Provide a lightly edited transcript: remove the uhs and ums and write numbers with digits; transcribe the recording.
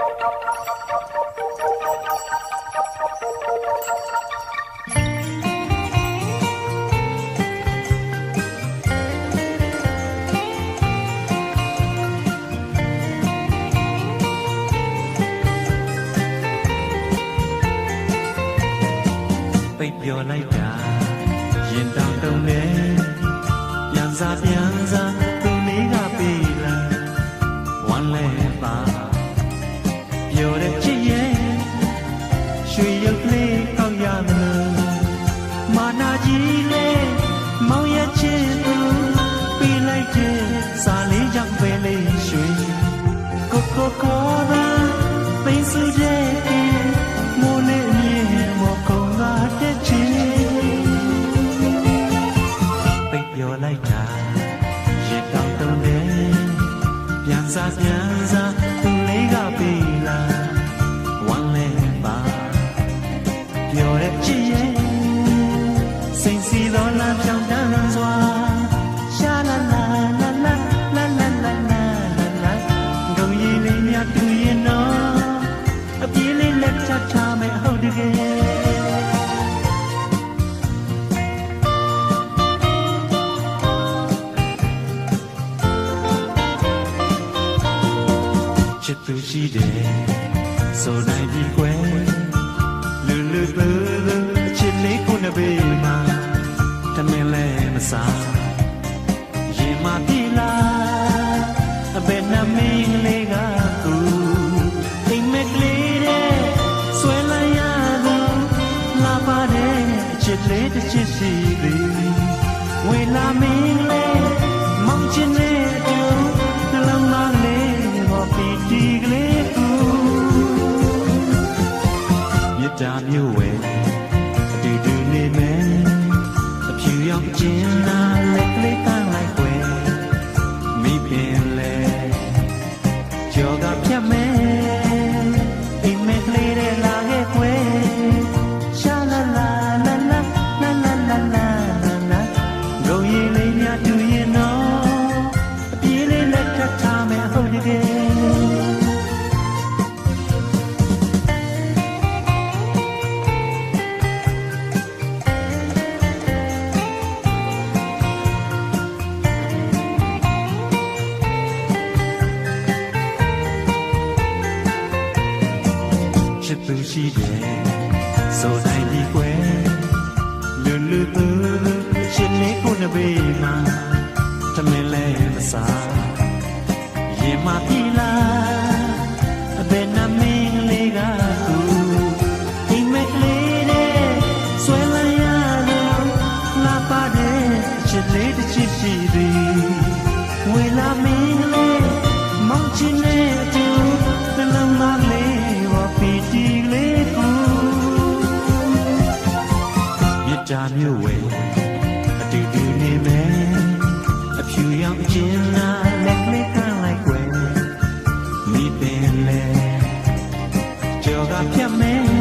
ပြောလိုက်တာရင်တောင်တုံနေပြန်စားသူလေးကပေးလာဝမ်းလဲပါပြောတဲ့ချစ်ရဲ့ရွှေရုပ်လေးကောက်ရမလို့မာနာကြီးလေးမောင်ရဲ့ချစ်သူပေးလိုက်တဲ့စာလေးကြောင့်ပဲလေးရွှေကိုခေါ်တာပိန်စုတဲ့မိုးလေးမြင်မော်ကုန်းကတဲ့ချစ်ပိတ်ပြောလိုက်တာရေတောင်တုံးတယ်ပြန်စားသူလေးကပေးလာဝမ်းလဲပါပြောတဲ့ချစ်ရဲ့စိတ်စီတော်လာပြောင်းတန်းစွာရှာလာလာလာလာလာလာလာလာလာဂုံရည်လေးမြတူရင်တော့အပြေးလေးလက်ချထားမယ်ဟုတ်တကယ်ချစ်သူရှိတယ်ဆိုနိုင်ပြီကွယ်လူအချစ်လေးကိုနှပေးမှာတမင်လဲမစားရင်မပြေလာအဘယ်နှမင်းလေးကသူအိမ်မက်ကလေးတဲ့ဆွဲလိုက်ရသူလာပါတဲ့အချစ်လေးတစ်ချစ်ရှိသည်ဝေလာမင်းလေးမောင်ချင်တဲ့အတူနှလုံးသားလေးဟောပီတီကလေးကိုမြတ်တာမျိုးဝဲအတူတူနေမယ်အဖြူရောင်ကျင်လာလက်ကလေးတန်းလိုက်ွယ်မိပင်လေကြောကဖြတ်မယ်အိမ်မက်ကလေးတဲ့လာခဲ့ွယ်ရှာလာလာလာလာလာလာလာလာလာဂုံရည်လေးများတူရင်တော့အပြေးလေးလက်ထပ်ထားမယ်ဟုတ်တကယ်ချစ်သူရှိတယ်ဆိုနိုင်ပြီကွယ်လူချစ်လေးကိုနှပေးမှာတမင်လဲမစားရင်မပြေလာအဘယ်နှမင်းလေးကသူအိမ်မက်ကလေးနဲ့ဆွဲလိုက်ရလို့လာပါတဲ့ချစ်လေးတစ်ချစ်ရှိသည်ဝေလာမင်းလေးမောင်ချင်တဲ့အတူနှလုံးသားလေးဝပီတီလေးကိုမြတ်တာမျိုးဝဲအတူတူနေမယ်အဖြူရောင်ကျင်လာလက်ကလေးကလိုက်ွယ်မိပင်လေကြောကဖြတ်မယ်